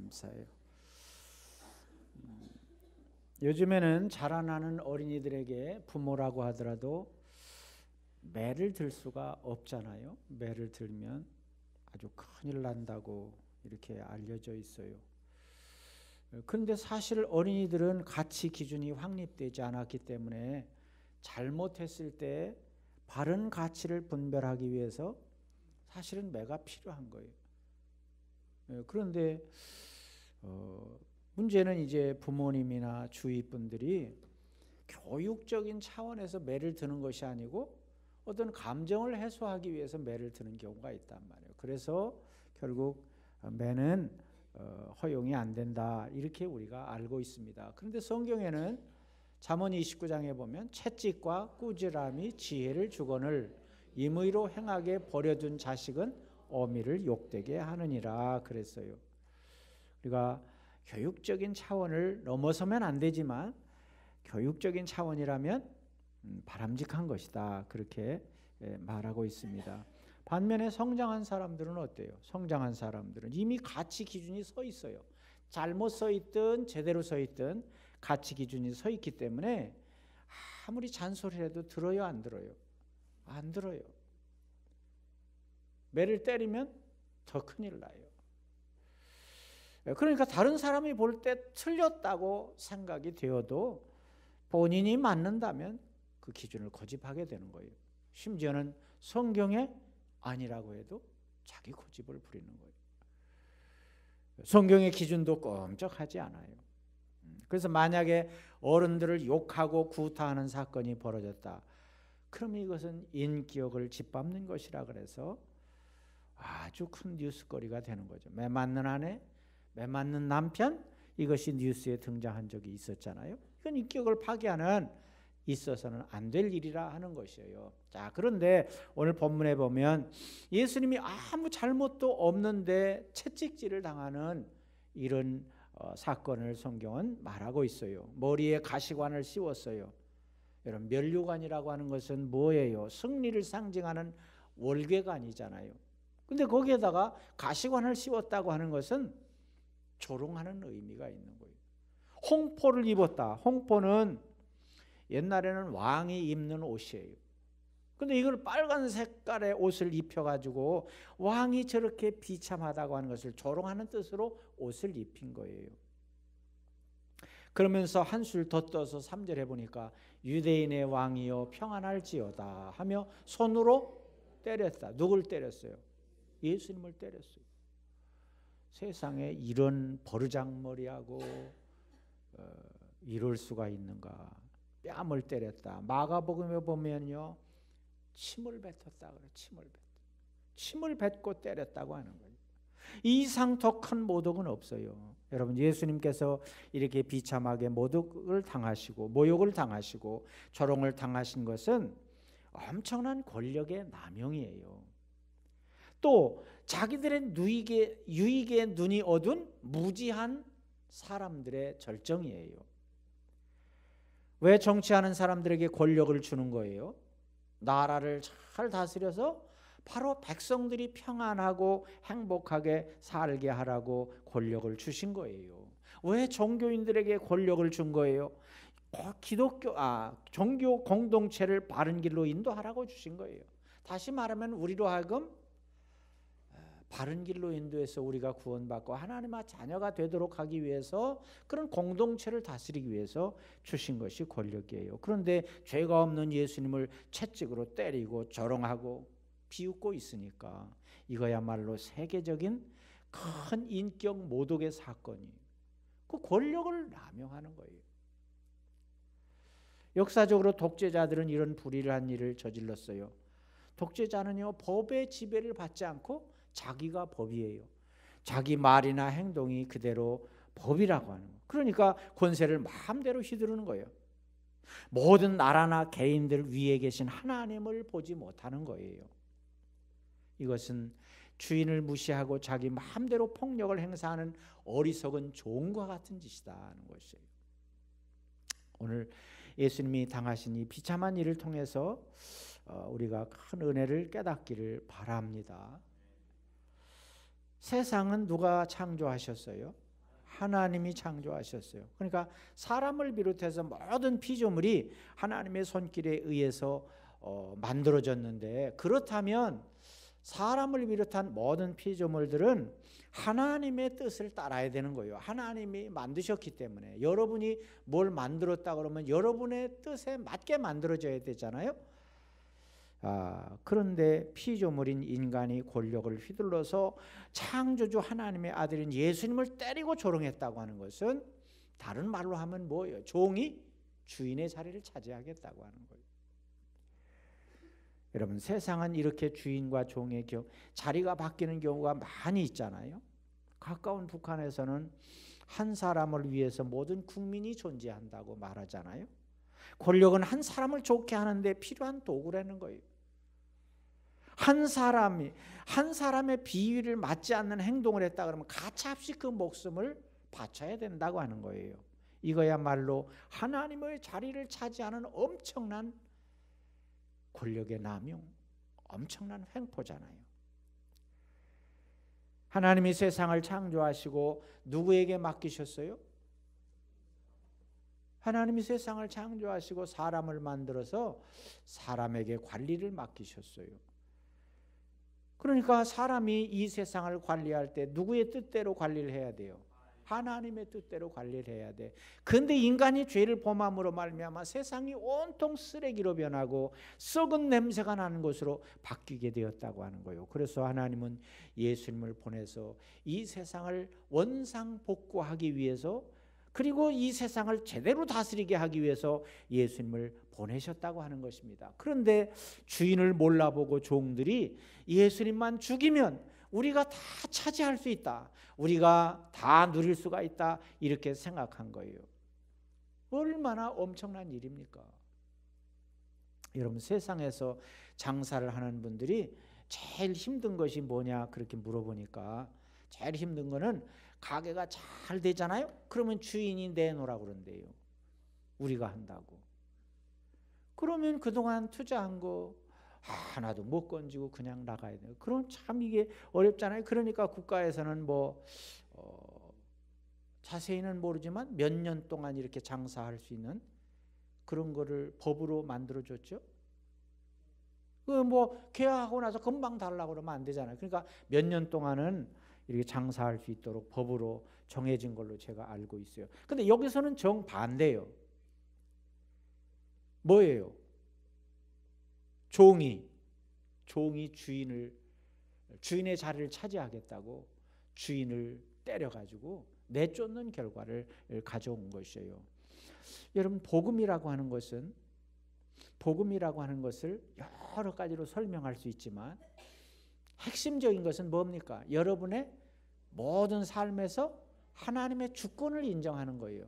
감사해요. 요즘에는 자라나는 어린이들에게 부모라고 하더라도 매를 들 수가 없잖아요. 매를 들면 아주 큰일 난다고 이렇게 알려져 있어요. 그런데 사실 어린이들은 가치 기준이 확립되지 않았기 때문에 잘못했을 때 바른 가치를 분별하기 위해서 사실은 매가 필요한 거예요. 그런데 문제는 이제 부모님이나 주위 분들이 교육적인 차원에서 매를 드는 것이 아니고 어떤 감정을 해소하기 위해서 매를 드는 경우가 있단 말이에요. 그래서 결국 매는 허용이 안 된다 이렇게 우리가 알고 있습니다. 그런데 성경에는 잠언 29장에 보면 채찍과 꾸지람이 지혜를 주거늘 임의로 행하게 버려둔 자식은 어미를 욕되게 하느니라 그랬어요. 우리가 교육적인 차원을 넘어서면 안 되지만 교육적인 차원이라면 바람직한 것이다 그렇게 말하고 있습니다. 반면에 성장한 사람들은 어때요? 성장한 사람들은 이미 가치 기준이 서 있어요. 잘못 서 있든 제대로 서 있든 가치 기준이 서 있기 때문에 아무리 잔소리를 해도 들어요, 안 들어요? 안 들어요. 매를 때리면 더 큰일 나요. 그러니까 다른 사람이 볼 때 틀렸다고 생각이 되어도 본인이 맞는다면 그 기준을 고집하게 되는 거예요. 심지어는 성경에 아니라고 해도 자기 고집을 부리는 거예요. 성경의 기준도 꼼짝하지 않아요. 그래서 만약에 어른들을 욕하고 구타하는 사건이 벌어졌다. 그러면 이것은 인격을 짓밟는 것이라 그래서 아주 큰 뉴스거리가 되는 거죠. 매 맞는 아내, 매 맞는 남편, 이것이 뉴스에 등장한 적이 있었잖아요. 이건 인격을 파괴하는 있어서는 안 될 일이라 하는 것이에요. 자, 그런데 오늘 본문에 보면 예수님이 아무 잘못도 없는데 채찍질을 당하는 이런 사건을 성경은 말하고 있어요. 머리에 가시관을 씌웠어요. 여러분, 면류관이라고 하는 것은 뭐예요? 승리를 상징하는 월계관이잖아요. 근데 거기에다가 가시관을 씌웠다고 하는 것은 조롱하는 의미가 있는 거예요. 홍포를 입었다. 홍포는 옛날에는 왕이 입는 옷이에요. 근데 이걸 빨간 색깔의 옷을 입혀가지고 왕이 저렇게 비참하다고 하는 것을 조롱하는 뜻으로 옷을 입힌 거예요. 그러면서 한술 더 떠서 3절에 보니까 유대인의 왕이여 평안할지어다 하며 손으로 때렸다. 누굴 때렸어요? 예수님을 때렸어요. 세상에 이런 버르장머리하고 이럴 수가 있는가? 뺨을 때렸다. 마가복음에 보면요, 침을 뱉었다 그래. 침을 뱉고 때렸다고 하는 거예요. 이 이상 더 큰 모독은 없어요. 여러분, 예수님께서 이렇게 비참하게 모독을 당하시고 모욕을 당하시고 조롱을 당하신 것은 엄청난 권력의 남용이에요. 또 자기들의 유익에 눈이 어두운 무지한 사람들의 절정이에요. 왜 정치하는 사람들에게 권력을 주는 거예요? 나라를 잘 다스려서 바로 백성들이 평안하고 행복하게 살게 하라고 권력을 주신 거예요. 왜 종교인들에게 권력을 준 거예요? 종교 공동체를 바른 길로 인도하라고 주신 거예요. 다시 말하면 우리로 하여금 바른 길로 인도해서 우리가 구원받고 하나님의 자녀가 되도록 하기 위해서 그런 공동체를 다스리기 위해서 주신 것이 권력이에요. 그런데 죄가 없는 예수님을 채찍으로 때리고 조롱하고 비웃고 있으니까 이거야말로 세계적인 큰 인격 모독의 사건이 그 권력을 남용하는 거예요. 역사적으로 독재자들은 이런 불의한 일을 저질렀어요. 독재자는요, 법의 지배를 받지 않고 자기가 법이에요. 자기 말이나 행동이 그대로 법이라고 하는 거예요. 그러니까 권세를 마음대로 휘두르는 거예요. 모든 나라나 개인들 위에 계신 하나님을 보지 못하는 거예요. 이것은 주인을 무시하고 자기 마음대로 폭력을 행사하는 어리석은 종과 같은 짓이다 하는 것이에요. 오늘 예수님이 당하신 이 비참한 일을 통해서 우리가 큰 은혜를 깨닫기를 바랍니다. 세상은 누가 창조하셨어요? 하나님이 창조하셨어요. 그러니까 사람을 비롯해서 모든 피조물이 하나님의 손길에 의해서 만들어졌는데, 그렇다면 사람을 비롯한 모든 피조물들은 하나님의 뜻을 따라야 되는 거예요. 하나님이 만드셨기 때문에. 여러분이 뭘 만들었다 그러면 여러분의 뜻에 맞게 만들어져야 되잖아요. 그런데 피조물인 인간이 권력을 휘둘러서 창조주 하나님의 아들인 예수님을 때리고 조롱했다고 하는 것은 다른 말로 하면 뭐예요? 종이 주인의 자리를 차지하겠다고 하는 거예요. 여러분, 세상은 이렇게 주인과 종의 자리가 바뀌는 경우가 많이 있잖아요. 가까운 북한에서는 한 사람을 위해서 모든 국민이 존재한다고 말하잖아요. 권력은 한 사람을 좋게 하는데 필요한 도구라는 거예요. 한 사람의 비위를 맞지 않는 행동을 했다 그러면 가차없이 그 목숨을 바쳐야 된다고 하는 거예요. 이거야말로 하나님의 자리를 차지하는 엄청난 권력의 남용, 엄청난 횡포잖아요. 하나님이 세상을 창조하시고 누구에게 맡기셨어요? 하나님이 세상을 창조하시고 사람을 만들어서 사람에게 관리를 맡기셨어요. 그러니까 사람이 이 세상을 관리할 때 누구의 뜻대로 관리를 해야 돼요? 하나님의 뜻대로 관리를 해야 돼. 그런데 인간이 죄를 범함으로 말미암아 세상이 온통 쓰레기로 변하고 썩은 냄새가 나는 것으로 바뀌게 되었다고 하는 거예요. 그래서 하나님은 예수님을 보내서 이 세상을 원상복구하기 위해서, 그리고 이 세상을 제대로 다스리게 하기 위해서 예수님을 보내셨다고 하는 것입니다. 그런데 주인을 몰라보고 종들이 예수님만 죽이면 우리가 다 차지할 수 있다, 우리가 다 누릴 수가 있다, 이렇게 생각한 거예요. 얼마나 엄청난 일입니까? 여러분, 세상에서 장사를 하는 분들이 제일 힘든 것이 뭐냐 그렇게 물어보니까 제일 힘든 거는 가게가 잘 되잖아요. 그러면 주인이 내놓으라고 그런대요. 우리가 한다고. 그러면 그동안 투자한 거 하나도 못 건지고 그냥 나가야 돼요. 그럼 참 이게 어렵잖아요. 그러니까 국가에서는 자세히는 모르지만 몇 년 동안 이렇게 장사할 수 있는 그런 거를 법으로 만들어줬죠. 계약하고 나서 금방 달라고 그러면 안 되잖아요. 그러니까 몇 년 동안은 이렇게 장사할 수 있도록 법으로 정해진 걸로 제가 알고 있어요. 근데 여기서는 정반대예요. 뭐예요? 종이 주인의 자리를 차지하겠다고 주인을 때려가지고 내쫓는 결과를 가져온 것이에요. 여러분, 복음이라고 하는 것을 여러 가지로 설명할 수 있지만 핵심적인 것은 뭡니까? 여러분의 모든 삶에서 하나님의 주권을 인정하는 거예요.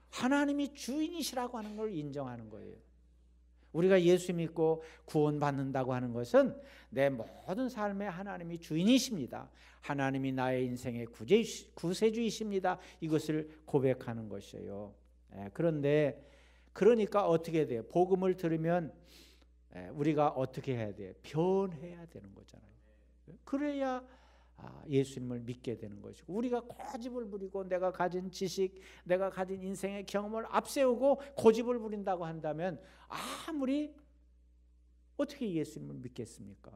하나님이 주인이시라고 하는 걸 인정하는 거예요. 우리가 예수 믿고 구원받는다고 하는 것은 내 모든 삶에 하나님이 주인이십니다, 하나님이 나의 인생의 구세주이십니다, 이것을 고백하는 것이에요. 그런데 그러니까 어떻게 돼요? 복음을 들으면 우리가 어떻게 해야 돼요? 변해야 되는 거잖아요. 그래야 예수님을 믿게 되는 것이고, 우리가 고집을 부리고 내가 가진 지식, 내가 가진 인생의 경험을 앞세우고 고집을 부린다고 한다면 아무리 어떻게 예수님을 믿겠습니까?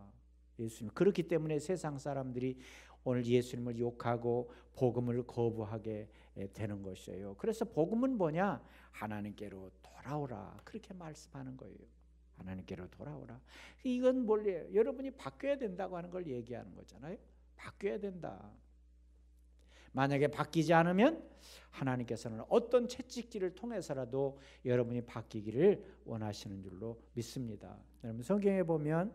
예수님. 그렇기 때문에 세상 사람들이 오늘 예수님을 욕하고 복음을 거부하게 되는 것이에요. 그래서 복음은 뭐냐? 하나님께로 돌아오라, 그렇게 말씀하는 거예요. 하나님께로 돌아오라. 이건 뭘요? 여러분이 바뀌어야 된다고 하는 걸 얘기하는 거잖아요. 바뀌어야 된다. 만약에 바뀌지 않으면 하나님께서는 어떤 채찍질을 통해서라도 여러분이 바뀌기를 원하시는 줄로 믿습니다. 여러분, 성경에 보면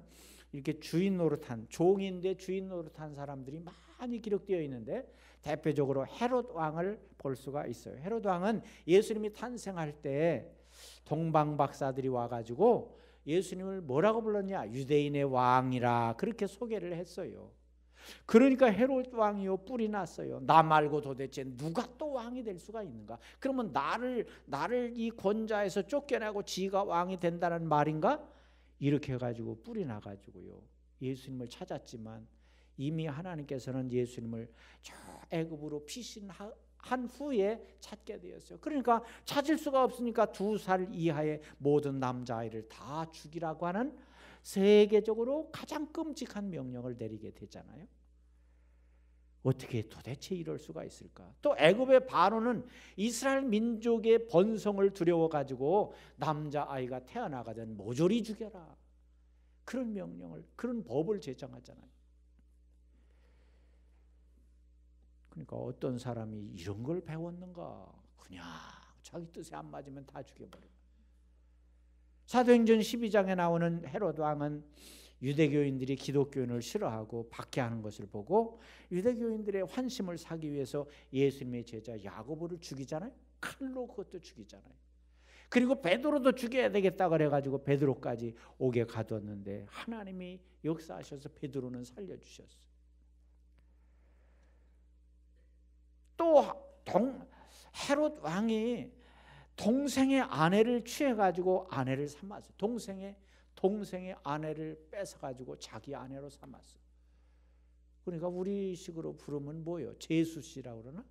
이렇게 주인 노릇한, 종인데 주인 노릇한 사람들이 많이 기록되어 있는데 대표적으로 헤롯 왕을 볼 수가 있어요. 헤롯 왕은 예수님이 탄생할 때 동방 박사들이 와가지고 예수님을 뭐라고 불렀냐? 유대인의 왕이라 그렇게 소개를 했어요. 그러니까 헤롯 왕이요 뿔이 났어요. 나 말고 도대체 누가 또 왕이 될 수가 있는가? 그러면 나를 이 권좌에서 쫓겨나고 지가 왕이 된다는 말인가? 이렇게 해가지고 뿔이 나가지고요 예수님을 찾았지만 이미 하나님께서는 예수님을 저 애굽으로 피신하게 한 후에 찾게 되었어요. 그러니까 찾을 수가 없으니까 2살 이하의 모든 남자아이를 다 죽이라고 하는 세계적으로 가장 끔찍한 명령을 내리게 되잖아요. 어떻게 도대체 이럴 수가 있을까? 또 애굽의 바로는 이스라엘 민족의 번성을 두려워 가지고 남자아이가 태어나가든 모조리 죽여라, 그런 명령을, 그런 법을 제정하잖아요. 그러니까 어떤 사람이 이런 걸 배웠는가? 그냥 자기 뜻에 안 맞으면 다 죽여버려. 사도행전 12장에 나오는 헤롯 왕은 유대교인들이 기독교인을 싫어하고 박해하는 것을 보고 유대교인들의 환심을 사기 위해서 예수님의 제자 야고보를 죽이잖아요. 칼로 그것도 죽이잖아요. 그리고 베드로도 죽여야 되겠다 그래가지고 베드로까지 옥에 가뒀는데 하나님이 역사하셔서 베드로는 살려주셨어요. 또 헤롯 왕이 동생의 아내를 취해가지고 아내를 삼았어요. 동생의 아내를 뺏어가지고 자기 아내로 삼았어요. 그러니까 우리식으로 부르면 뭐예요? 제수씨라고 그러나?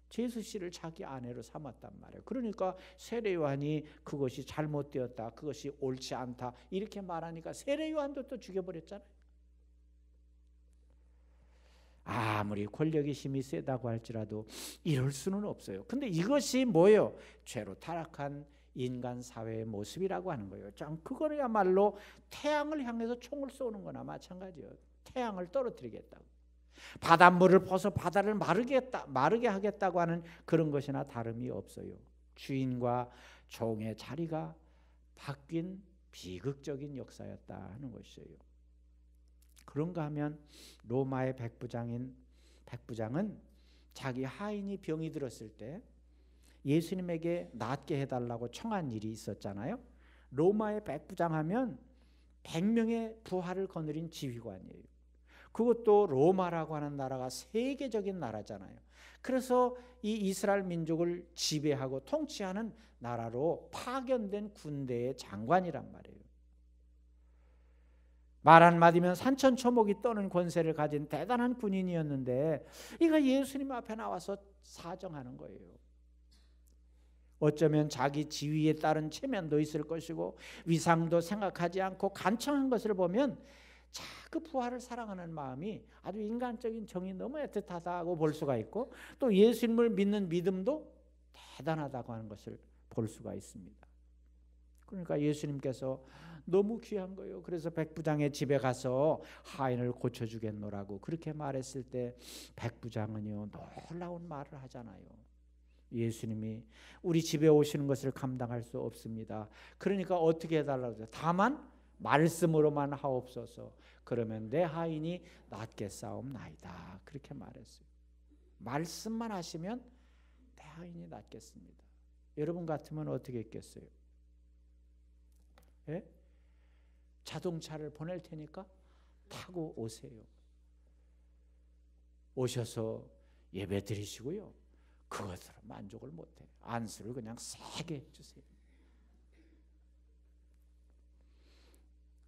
제수씨를 자기 아내로 삼았단 말이에요. 그러니까 세례요한이 그것이 잘못되었다, 그것이 옳지 않다 이렇게 말하니까 세례요한도 또 죽여버렸잖아요. 아무리 권력의 힘이 세다고 할지라도 이럴 수는 없어요. 근데 이것이 뭐예요? 죄로 타락한 인간 사회의 모습이라고 하는 거예요. 참 그거야말로 태양을 향해서 총을 쏘는 거나 마찬가지예요. 태양을 떨어뜨리겠다고, 바닷물을 퍼서 바다를 마르게 하겠다고 하는 그런 것이나 다름이 없어요. 주인과 종의 자리가 바뀐 비극적인 역사였다 하는 것이에요. 그런가 하면 로마의 백부장은 자기 하인이 병이 들었을 때 예수님에게 낫게 해달라고 청한 일이 있었잖아요. 로마의 백부장 하면 100명의 부하를 거느린 지휘관이에요. 그것도 로마라고 하는 나라가 세계적인 나라잖아요. 그래서 이 이스라엘 민족을 지배하고 통치하는 나라로 파견된 군대의 장관이란 말이에요. 말 한마디면 산천초목이 떠는 권세를 가진 대단한 군인이었는데 이가 예수님 앞에 나와서 사정하는 거예요. 어쩌면 자기 지위에 따른 체면도 있을 것이고 위상도 생각하지 않고 간청한 것을 보면 그 부하를 사랑하는 마음이 아주 인간적인 정이 너무 애틋하다고 볼 수가 있고 또 예수님을 믿는 믿음도 대단하다고 하는 것을 볼 수가 있습니다. 그러니까 예수님께서 너무 귀한 거예요. 그래서 백부장의 집에 가서 하인을 고쳐주겠노라고 그렇게 말했을 때 백부장은요 놀라운 말을 하잖아요. 예수님이 우리 집에 오시는 것을 감당할 수 없습니다. 그러니까 어떻게 해달라고 해요? 다만 말씀으로만 하옵소서. 그러면 내 하인이 낫겠사옵나이다. 그렇게 말했어요. 말씀만 하시면 내 하인이 낫겠습니다. 여러분 같으면 어떻게 했겠어요? 예? 자동차를 보낼 테니까 타고 오세요. 오셔서 예배 드리시고요. 그것으로 만족을 못해요. 안수를 그냥 세게 해주세요.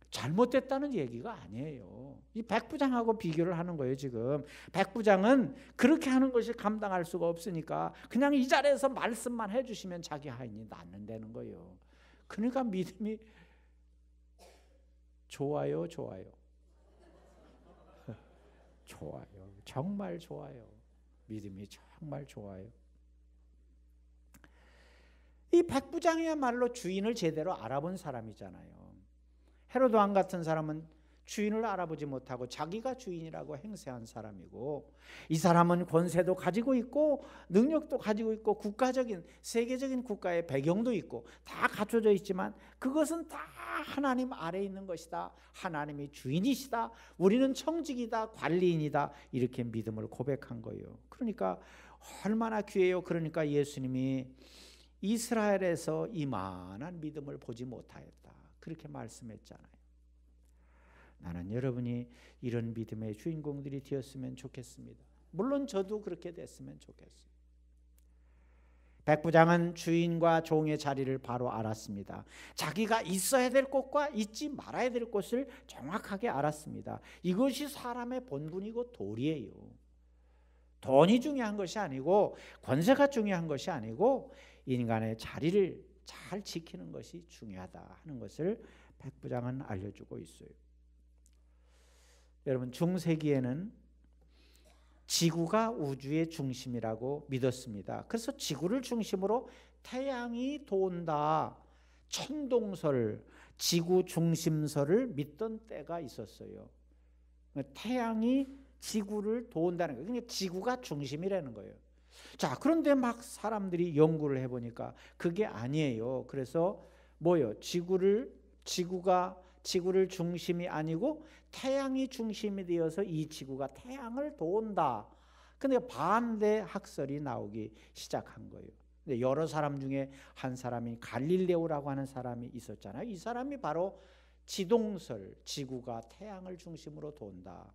잘못됐다는 얘기가 아니에요. 이 백부장하고 비교를 하는 거예요. 지금 백부장은 그렇게 하는 것이 감당할 수가 없으니까 그냥 이 자리에서 말씀만 해주시면 자기 하인이 낫는다는 거예요. 그러니까 믿음이 좋아요. 좋아요. 정말 좋아요. 믿음이 정말 좋아요. 이 백부장이야말로 주인을 제대로 알아본 사람이잖아요. 헤롯 왕 같은 사람은 주인을 알아보지 못하고 자기가 주인이라고 행세한 사람이고 이 사람은 권세도 가지고 있고 능력도 가지고 있고 국가적인 세계적인 국가의 배경도 있고 다 갖춰져 있지만 그것은 다 하나님 아래에 있는 것이다. 하나님이 주인이시다. 우리는 청직이다. 관리인이다. 이렇게 믿음을 고백한 거예요. 그러니까 얼마나 귀해요. 그러니까 예수님이 이스라엘에서 이만한 믿음을 보지 못하였다. 그렇게 말씀했잖아요. 나는 여러분이 이런 믿음의 주인공들이 되었으면 좋겠습니다. 물론 저도 그렇게 됐으면 좋겠어요. 백부장은 주인과 종의 자리를 바로 알았습니다. 자기가 있어야 될 곳과 있지 말아야 될 곳을 정확하게 알았습니다. 이것이 사람의 본분이고 도리예요. 돈이 중요한 것이 아니고 권세가 중요한 것이 아니고 인간의 자리를 잘 지키는 것이 중요하다 하는 것을 백부장은 알려주고 있어요. 여러분, 중세기에는 지구가 우주의 중심이라고 믿었습니다. 그래서 지구를 중심으로 태양이 돈다, 천동설, 지구 중심설을 믿던 때가 있었어요. 태양이 지구를 도운다는 거예요. 그러니까 지구가 중심이라는 거예요. 자, 그런데 막 사람들이 연구를 해보니까 그게 아니에요. 그래서 뭐요? 지구가 지구를 중심이 아니고 태양이 중심이 되어서 이 지구가 태양을 도운다. 근데 반대 학설이 나오기 시작한 거예요. 근데 여러 사람 중에 한 사람이 갈릴레오라고 하는 사람이 있었잖아요. 이 사람이 바로 지동설, 지구가 태양을 중심으로 돈다,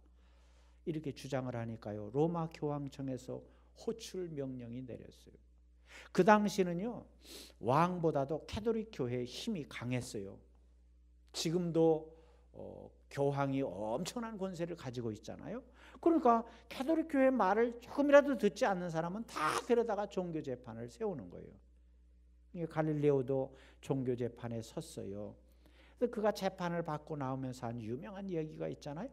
이렇게 주장을 하니까요, 로마 교황청에서 호출 명령이 내렸어요. 그 당시는요, 왕보다도 캐톨릭 교회의 힘이 강했어요. 지금도 교황이 엄청난 권세를 가지고 있잖아요. 그러니까 캐톨릭 교회 말을 조금이라도 듣지 않는 사람은 다 데려다가 종교 재판을 세우는 거예요. 갈릴레오도 종교 재판에 섰어요. 그가 재판을 받고 나오면서 한 유명한 얘기가 있잖아요.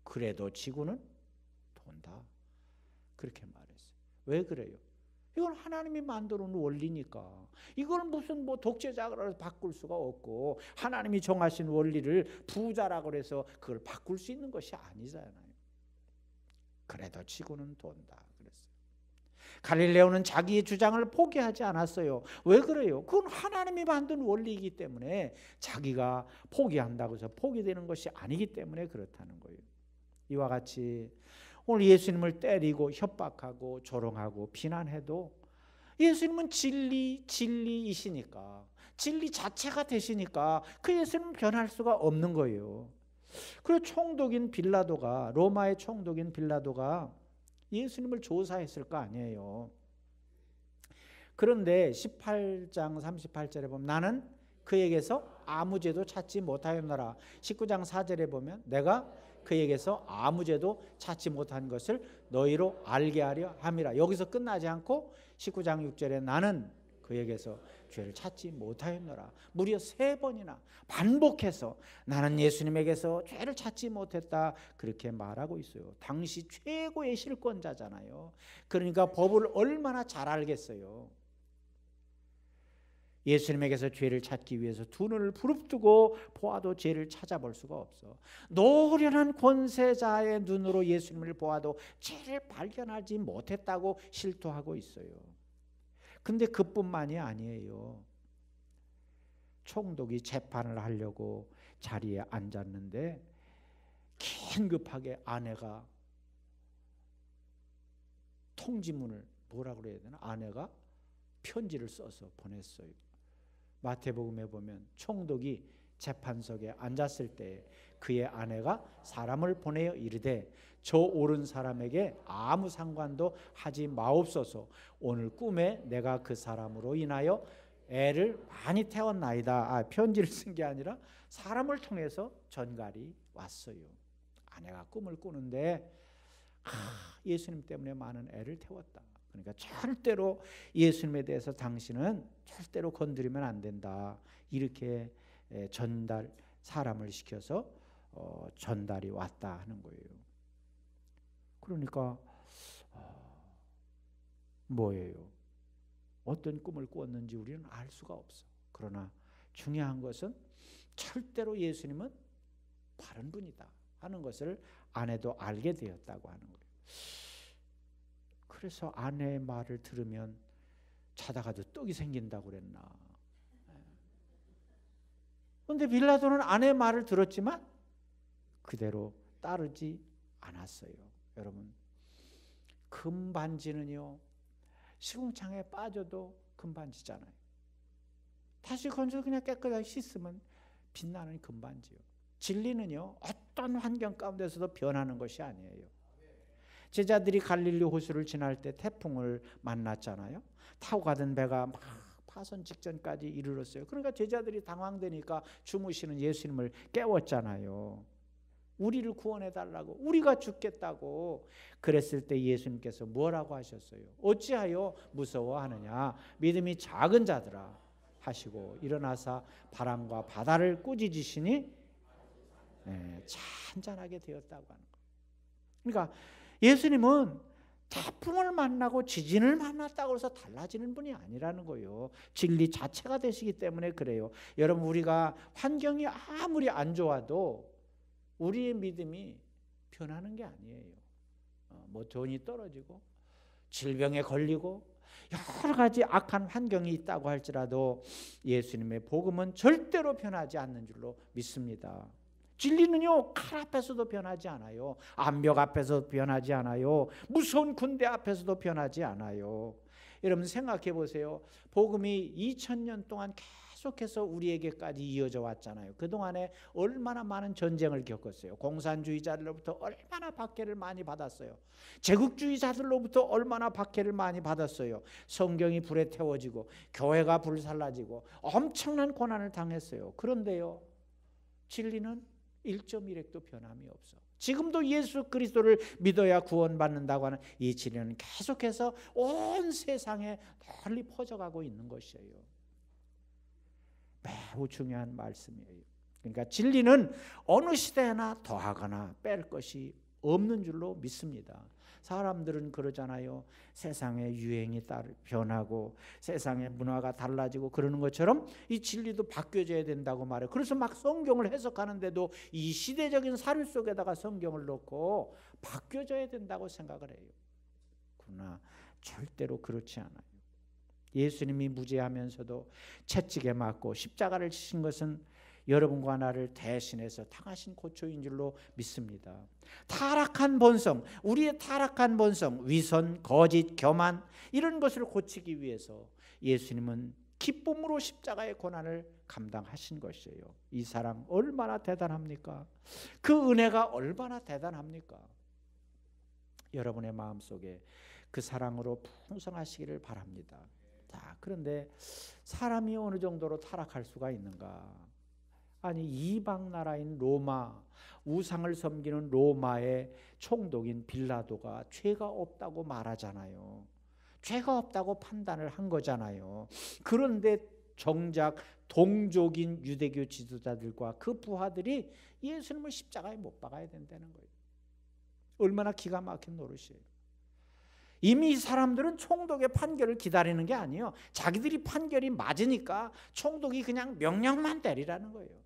그래도 지구는 돈다, 그렇게 말했어요. 왜 그래요? 이건 하나님이 만들어 놓은 원리니까. 이걸 무슨 뭐 독재자라고 바꿀 수가 없고, 하나님이 정하신 원리를 부자라고 해서 그걸 바꿀 수 있는 것이 아니잖아요. 그래도 지구는 돈다 그랬어요. 갈릴레오는 자기의 주장을 포기하지 않았어요. 왜 그래요? 그건 하나님이 만든 원리이기 때문에 자기가 포기한다고 해서 포기되는 것이 아니기 때문에 그렇다는 거예요. 이와 같이 오늘 예수님을 때리고 협박하고 조롱하고 비난해도 예수님은 진리이시니까, 진리 자체가 되시니까 그 예수님은 변할 수가 없는 거예요. 그리고 총독인 빌라도가, 로마의 총독인 빌라도가 예수님을 조사했을 거 아니에요. 그런데 18장 38절에 보면 나는 그에게서 아무 죄도 찾지 못하였노라. 19장 4절에 보면 내가 그에게서 아무 죄도 찾지 못한 것을 너희로 알게 하려 함이라. 여기서 끝나지 않고 19장 6절에 나는 그에게서 죄를 찾지 못하였노라. 무려 3번이나 반복해서 나는 예수님에게서 죄를 찾지 못했다, 그렇게 말하고 있어요. 당시 최고의 실권자잖아요. 그러니까 법을 얼마나 잘 알겠어요. 예수님에게서 죄를 찾기 위해서 두 눈을 부릅뜨고 보아도 죄를 찾아볼 수가 없어. 노련한 권세자의 눈으로 예수님을 보아도 죄를 발견하지 못했다고 실토하고 있어요. 근데 그뿐만이 아니에요. 총독이 재판을 하려고 자리에 앉았는데 긴급하게 아내가 통지문을, 뭐라고 그래야 되나, 아내가 편지를 써서 보냈어요. 마태복음에 보면 총독이 재판석에 앉았을 때 그의 아내가 사람을 보내어 이르되 저 옳은 사람에게 아무 상관도 하지 마옵소서. 오늘 꿈에 내가 그 사람으로 인하여 애를 많이 태웠나이다. 편지를 쓴 게 아니라 사람을 통해서 전갈이 왔어요. 아내가 꿈을 꾸는데 예수님 때문에 많은 애를 태웠다. 그러니까 절대로 예수님에 대해서 당신은 절대로 건드리면 안 된다, 이렇게 사람을 시켜서 전달이 왔다 하는 거예요. 그러니까 뭐예요? 어떤 꿈을 꾸었는지 우리는 알 수가 없어. 그러나 중요한 것은 절대로 예수님은 바른 분이다 하는 것을 아내도 알게 되었다고 하는 거예요. 그래서 아내의 말을 들으면 자다가도 떡이 생긴다고 그랬나. 그런데 빌라도는 아내의 말을 들었지만 그대로 따르지 않았어요. 여러분, 금반지는요, 시궁창에 빠져도 금반지잖아요. 다시 건져서 그냥 깨끗하게 씻으면 빛나는 금반지요. 진리는요, 어떤 환경 가운데서도 변하는 것이 아니에요. 제자들이 갈릴리 호수를 지날 때 태풍을 만났잖아요. 타고 가던 배가 막 파선 직전까지 이르렀어요. 그러니까 제자들이 당황되니까 주무시는 예수님을 깨웠잖아요. 우리를 구원해 달라고, 우리가 죽겠다고 그랬을 때 예수님께서 뭐라고 하셨어요? 어찌하여 무서워하느냐, 믿음이 작은 자들아 하시고 일어나사 바람과 바다를 꾸짖으시니 잔잔하게 되었다고 하는 거예요. 그러니까 예수님은 태풍을 만나고 지진을 만났다고 해서 달라지는 분이 아니라는 거예요. 진리 자체가 되시기 때문에 그래요. 여러분, 우리가 환경이 아무리 안 좋아도 우리의 믿음이 변하는 게 아니에요. 뭐 돈이 떨어지고 질병에 걸리고 여러 가지 악한 환경이 있다고 할지라도 예수님의 복음은 절대로 변하지 않는 줄로 믿습니다. 진리는요, 칼 앞에서도 변하지 않아요. 암벽 앞에서도 변하지 않아요. 무서운 군대 앞에서도 변하지 않아요. 여러분 생각해 보세요. 복음이 2000년 동안 계속해서 우리에게까지 이어져 왔잖아요. 그동안에 얼마나 많은 전쟁을 겪었어요. 공산주의자들로부터 얼마나 박해를 많이 받았어요. 제국주의자들로부터 얼마나 박해를 많이 받았어요. 성경이 불에 태워지고 교회가 불살라지고 엄청난 고난을 당했어요. 그런데요, 진리는 1.1핵도 변함이 없어. 지금도 예수 그리스도를 믿어야 구원받는다고 하는 이 진리는 계속해서 온 세상에 널리 퍼져가고 있는 것이에요. 매우 중요한 말씀이에요. 그러니까 진리는 어느 시대나 더하거나 뺄 것이 없는 줄로 믿습니다. 사람들은 그러잖아요. 세상의 유행이 변하고 세상의 문화가 달라지고 그러는 것처럼 이 진리도 바뀌어져야 된다고 말해요. 그래서 막 성경을 해석하는데도 이 시대적인 사료 속에다가 성경을 넣고 바뀌어져야 된다고 생각을 해요. 그러나 절대로 그렇지 않아요. 예수님이 무죄하면서도 채찍에 맞고 십자가를 지신 것은 여러분과 나를 대신해서 당하신 고초인 줄로 믿습니다. 타락한 본성, 우리의 타락한 본성, 위선, 거짓, 교만 이런 것을 고치기 위해서 예수님은 기쁨으로 십자가의 고난을 감당하신 것이에요. 이 사랑 얼마나 대단합니까? 그 은혜가 얼마나 대단합니까? 여러분의 마음속에 그 사랑으로 풍성하시기를 바랍니다. 자, 그런데 사람이 어느 정도로 타락할 수가 있는가? 아니, 이방 나라인 로마, 우상을 섬기는 로마의 총독인 빌라도가 죄가 없다고 말하잖아요. 죄가 없다고 판단을 한 거잖아요. 그런데 정작 동족인 유대교 지도자들과 그 부하들이 예수님을 십자가에 못 박아야 된다는 거예요. 얼마나 기가 막힌 노릇이에요. 이미 이 사람들은 총독의 판결을 기다리는 게 아니에요. 자기들이 판결이 맞으니까 총독이 그냥 명령만 내리라는 거예요.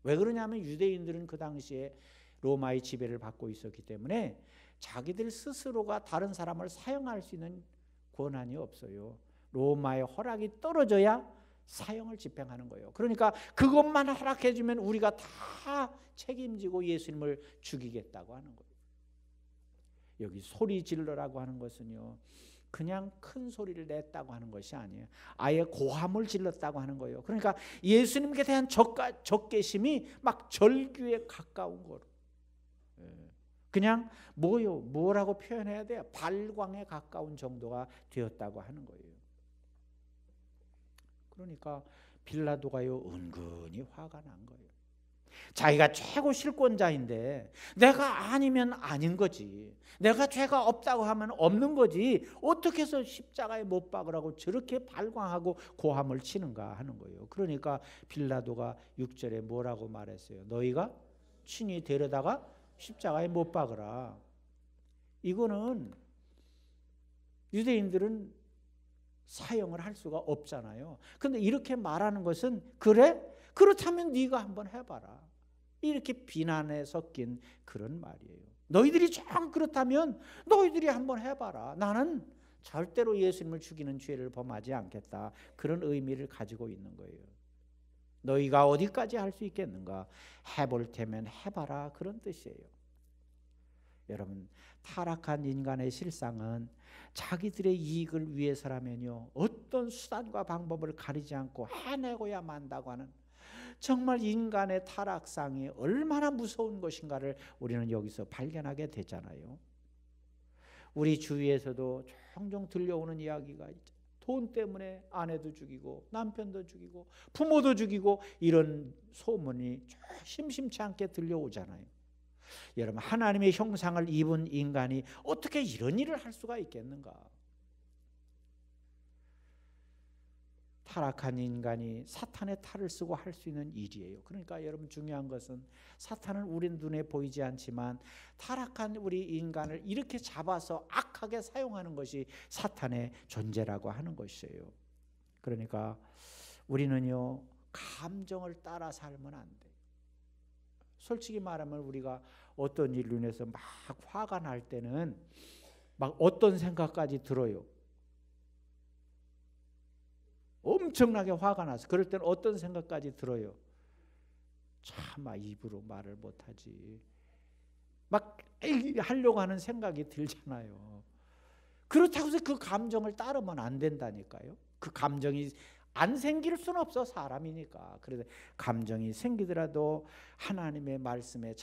왜 그러냐면 유대인들은 그 당시에 로마의 지배를 받고 있었기 때문에 자기들 스스로가 다른 사람을 사형할 수 있는 권한이 없어요. 로마의 허락이 떨어져야 사형을 집행하는 거예요. 그러니까 그것만 허락해 주면 우리가 다 책임지고 예수님을 죽이겠다고 하는 거예요. 여기 소리 질러라고 하는 것은요, 그냥 큰 소리를 냈다고 하는 것이 아니에요. 아예 고함을 질렀다고 하는 거예요. 그러니까 예수님께 대한 적개심이 막 절규에 가까운 거로. 그냥 뭐라고 표현해야 돼요? 발광에 가까운 정도가 되었다고 하는 거예요. 그러니까 빌라도가요, 은근히 화가 난 거예요. 자기가 최고 실권자인데 내가 아니면 아닌 거지, 내가 죄가 없다고 하면 없는 거지, 어떻게 해서 십자가에 못 박으라고 저렇게 발광하고 고함을 치는가 하는 거예요. 그러니까 빌라도가 6절에 뭐라고 말했어요? 너희가 친히 데려다가 십자가에 못 박으라. 이거는 유대인들은 사형을 할 수가 없잖아요. 근데 이렇게 말하는 것은 그래? 그렇다면 네가 한번 해봐라, 이렇게 비난에 섞인 그런 말이에요. 너희들이 좀 그렇다면 너희들이 한번 해봐라. 나는 절대로 예수님을 죽이는 죄를 범하지 않겠다. 그런 의미를 가지고 있는 거예요. 너희가 어디까지 할 수 있겠는가? 해볼 테면 해봐라, 그런 뜻이에요. 여러분, 타락한 인간의 실상은 자기들의 이익을 위해서라면요, 어떤 수단과 방법을 가리지 않고 해내고야 만다고 하는, 정말 인간의 타락상이 얼마나 무서운 것인가를 우리는 여기서 발견하게 되잖아요. 우리 주위에서도 종종 들려오는 이야기가 있죠. 돈 때문에 아내도 죽이고 남편도 죽이고 부모도 죽이고 이런 소문이 심심치 않게 들려오잖아요. 여러분, 하나님의 형상을 입은 인간이 어떻게 이런 일을 할 수가 있겠는가? 타락한 인간이 사탄의 탈을 쓰고 할 수 있는 일이에요. 그러니까 여러분, 중요한 것은 사탄은 우리 눈에 보이지 않지만 타락한 우리 인간을 이렇게 잡아서 악하게 사용하는 것이 사탄의 존재라고 하는 것이에요. 그러니까 우리는요, 감정을 따라 살면 안 돼요. 솔직히 말하면 우리가 어떤 일로 인해서 막 화가 날 때는 막 어떤 생각까지 들어요. 엄청나게 화가 나서 그럴 때는 어떤 생각까지 들어요. 차마 입으로 말을 못하지. 막 하려고 하는 생각이 들잖아요. 그렇다고 해서 그 감정을 따르면 안 된다니까요. 그 감정이 안 생길 수는 없어, 사람이니까. 그래서 감정이 생기더라도 하나님의 말씀에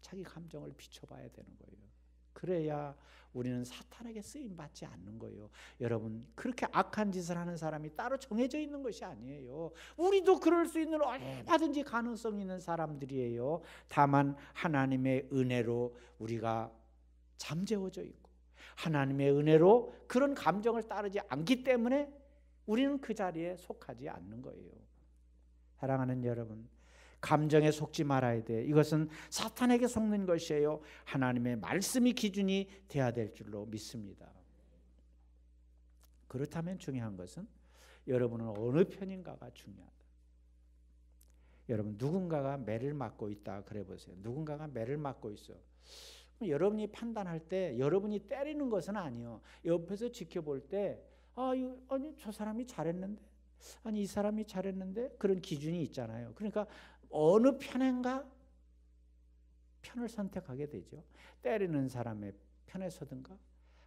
자기 감정을 비춰봐야 되는 거예요. 그래야 우리는 사탄에게 쓰임 받지 않는 거예요. 여러분, 그렇게 악한 짓을 하는 사람이 따로 정해져 있는 것이 아니에요. 우리도 그럴 수 있는 얼마든지 가능성이 있는 사람들이에요. 다만 하나님의 은혜로 우리가 잠재워져 있고 하나님의 은혜로 그런 감정을 따르지 않기 때문에 우리는 그 자리에 속하지 않는 거예요. 사랑하는 여러분, 감정에 속지 말아야 돼. 이것은 사탄에게 속는 것이에요. 하나님의 말씀이 기준이 돼야 될 줄로 믿습니다. 그렇다면 중요한 것은 여러분은 어느 편인가가 중요하다. 여러분, 누군가가 매를 맞고 있다 그래 보세요. 누군가가 매를 맞고 있어. 여러분이 판단할 때 여러분이 때리는 것은 아니요. 옆에서 지켜볼 때 아니 저 사람이 잘했는데, 아니 이 사람이 잘했는데, 그런 기준이 있잖아요. 그러니까 어느 편인가 편을 선택하게 되죠. 때리는 사람의 편에 서든가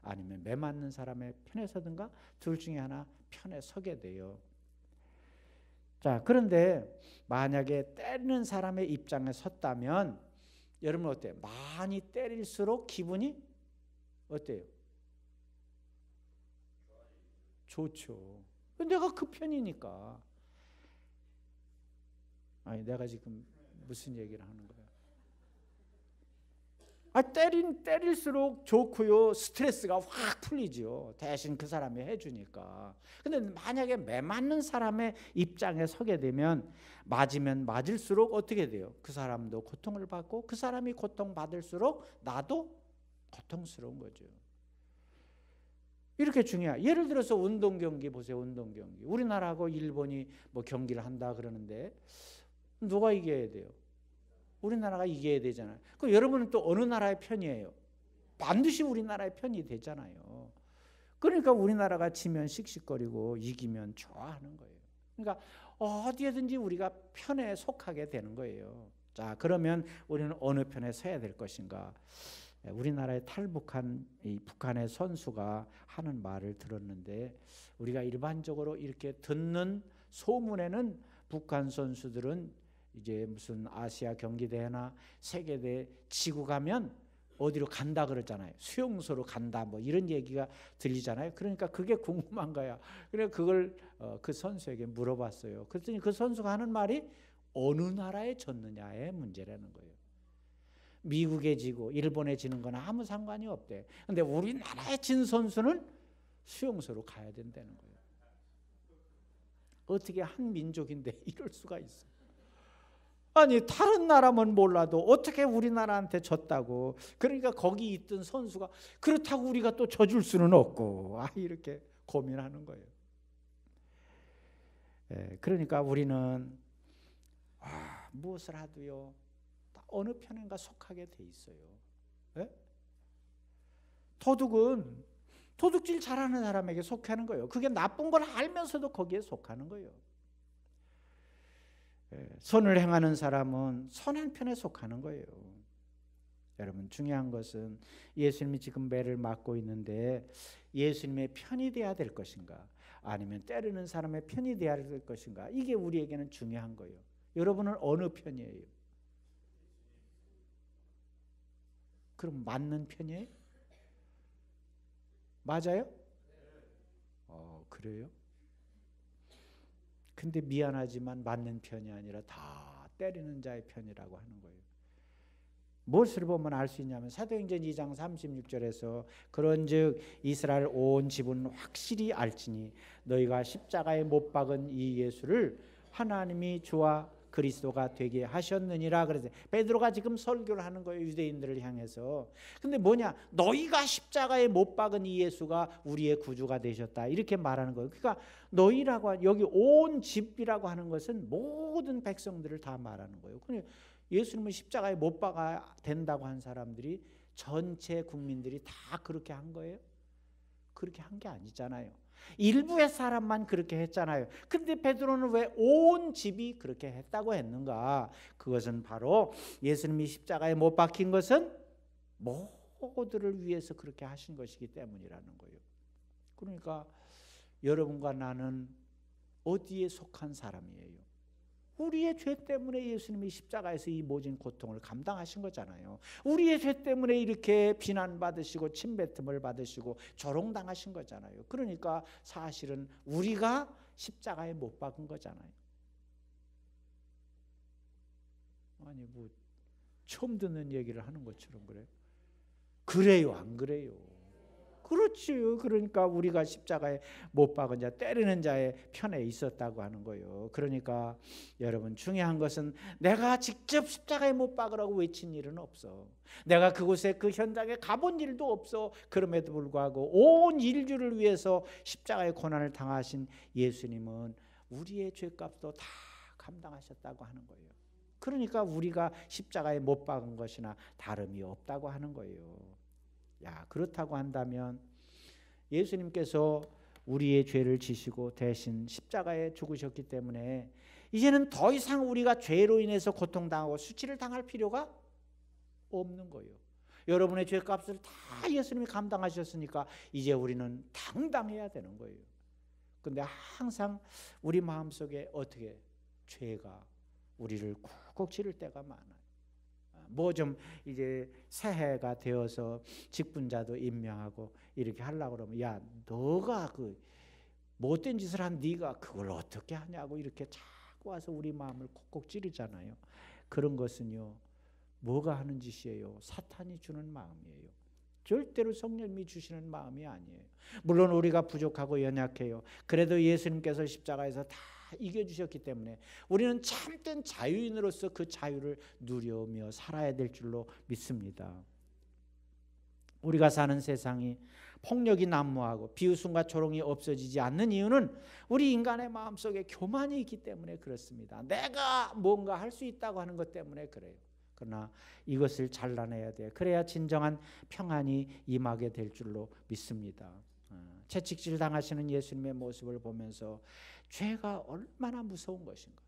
아니면 매 맞는 사람의 편에 서든가 둘 중에 하나 편에 서게 돼요. 자, 그런데 만약에 때리는 사람의 입장에 섰다면 여러분 어때요? 많이 때릴수록 기분이 어때요? 좋죠. 내가 그 편이니까. 아니, 내가 지금 무슨 얘기를 하는 거야? 때릴수록 좋고요. 스트레스가 확 풀리죠. 대신 그 사람이 해주니까. 근데 만약에 매 맞는 사람의 입장에 서게 되면 맞으면 맞을수록 어떻게 돼요? 그 사람도 고통을 받고 그 사람이 고통받을수록 나도 고통스러운 거죠. 이렇게 중요해요. 예를 들어서 운동 경기 보세요. 운동 경기. 우리나라하고 일본이 뭐 경기를 한다 그러는데 누가 이겨야 돼요? 우리나라가 이겨야 되잖아요. 그럼 여러분은 또 어느 나라의 편이에요? 반드시 우리나라의 편이 되잖아요. 그러니까 우리나라가 지면 씩씩거리고 이기면 좋아하는 거예요. 그러니까 어디에든지 우리가 편에 속하게 되는 거예요. 자, 그러면 우리는 어느 편에 서야 될 것인가? 우리나라에 탈북한 이 북한의 선수가 하는 말을 들었는데, 우리가 일반적으로 이렇게 듣는 소문에는 북한 선수들은 이제 무슨 아시아 경기대회나 세계대회 지고 가면 어디로 간다 그러잖아요. 수용소로 간다 뭐 이런 얘기가 들리잖아요. 그러니까 그게 궁금한 거야. 그래서 그걸 그 선수에게 물어봤어요. 그랬더니 그 선수가 하는 말이 어느 나라에 졌느냐의 문제라는 거예요. 미국에 지고 일본에 지는 건 아무 상관이 없대. 근데 우리나라에 진 선수는 수용소로 가야 된다는 거예요. 어떻게 한 민족인데 이럴 수가 있어? 아니, 다른 나라면 몰라도 어떻게 우리나라한테 졌다고. 그러니까 거기 있던 선수가 그렇다고 우리가 또 져줄 수는 없고, 이렇게 고민하는 거예요. 그러니까 우리는 무엇을 하도요 어느 편인가 속하게 돼 있어요. 도둑은 도둑질 잘하는 사람에게 속하는 거예요. 그게 나쁜 걸 알면서도 거기에 속하는 거예요. 선을 행하는 사람은 선한 편에 속하는 거예요. 여러분, 중요한 것은 예수님이 지금 매를 맞고 있는데 예수님의 편이 돼야 될 것인가, 아니면 때리는 사람의 편이 돼야 될 것인가, 이게 우리에게는 중요한 거예요. 여러분은 어느 편이에요? 그럼 맞는 편이에요? 맞아요? 그래요? 근데 미안하지만 맞는 편이 아니라 다 때리는 자의 편이라고 하는 거예요. 무엇을 보면 알 수 있냐면 사도행전 2장 36절에서 그런즉 이스라엘 온 집은 확실히 알지니 너희가 십자가에 못 박은 이 예수를 하나님이 주와 그리스도가 되게 하셨느니라. 그래서 베드로가 지금 설교를 하는 거예요, 유대인들을 향해서. 근데 뭐냐, 너희가 십자가에 못 박은 이 예수가 우리의 구주가 되셨다, 이렇게 말하는 거예요. 그러니까 너희라고, 여기 온 집이라고 하는 것은 모든 백성들을 다 말하는 거예요. 예수님은 십자가에 못 박아야 된다고 한 사람들이 전체 국민들이 다 그렇게 한 거예요? 그렇게 한 게 아니잖아요. 일부의 사람만 그렇게 했잖아요. 근데 베드로는 왜 온 집이 그렇게 했다고 했는가? 그것은 바로 예수님이 십자가에 못 박힌 것은 모두를 위해서 그렇게 하신 것이기 때문이라는 거예요. 그러니까 여러분과 나는 어디에 속한 사람이에요? 우리의 죄 때문에 예수님이 십자가에서 이 모진 고통을 감당하신 거잖아요. 우리의 죄 때문에 이렇게 비난받으시고 침뱉음을 받으시고 조롱당하신 거잖아요. 그러니까 사실은 우리가 십자가에 못 박은 거잖아요. 아니 뭐 처음 듣는 얘기를 하는 것처럼 그래요? 그래요, 안 그래요? 그렇지요. 그러니까 우리가 십자가에 못 박은 자, 때리는 자의 편에 있었다고 하는 거예요. 그러니까 여러분, 중요한 것은 내가 직접 십자가에 못 박으라고 외친 일은 없어. 내가 그곳에 그 현장에 가본 일도 없어. 그럼에도 불구하고 온 인류를 위해서 십자가의 고난을 당하신 예수님은 우리의 죄값도 다 감당하셨다고 하는 거예요. 그러니까 우리가 십자가에 못 박은 것이나 다름이 없다고 하는 거예요. 그렇다고 한다면 예수님께서 우리의 죄를 지시고 대신 십자가에 죽으셨기 때문에 이제는 더 이상 우리가 죄로 인해서 고통당하고 수치를 당할 필요가 없는 거예요. 여러분의 죄값을 다 예수님이 감당하셨으니까 이제 우리는 당당해야 되는 거예요. 근데 항상 우리 마음속에 어떻게 죄가 우리를 쿡쿡 찌를 때가 많아요. 뭐 좀 이제 새해가 되어서 직분자도 임명하고 이렇게 하려고 그러면, 야, 너가 그 못된 짓을 한 네가 그걸 어떻게 하냐고 이렇게 자꾸 와서 우리 마음을 콕콕 찌르잖아요. 그런 것은요, 뭐가 하는 짓이에요? 사탄이 주는 마음이에요. 절대로 성령님이 주시는 마음이 아니에요. 물론 우리가 부족하고 연약해요. 그래도 예수님께서 십자가에서 다 이겨주셨기 때문에 우리는 참된 자유인으로서 그 자유를 누려며 살아야 될 줄로 믿습니다. 우리가 사는 세상이 폭력이 난무하고 비웃음과 조롱이 없어지지 않는 이유는 우리 인간의 마음속에 교만이 있기 때문에 그렇습니다. 내가 뭔가 할 수 있다고 하는 것 때문에 그래요. 그러나 이것을 잘라내야 돼. 그래야 진정한 평안이 임하게 될 줄로 믿습니다. 채찍질 당하시는 예수님의 모습을 보면서 죄가 얼마나 무서운 것인가,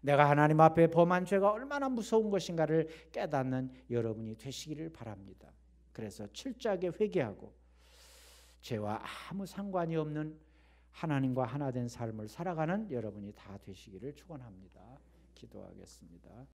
내가 하나님 앞에 범한 죄가 얼마나 무서운 것인가를 깨닫는 여러분이 되시기를 바랍니다. 그래서 철저하게 회개하고 죄와 아무 상관이 없는 하나님과 하나 된 삶을 살아가는 여러분이 다 되시기를 축원합니다. 기도하겠습니다.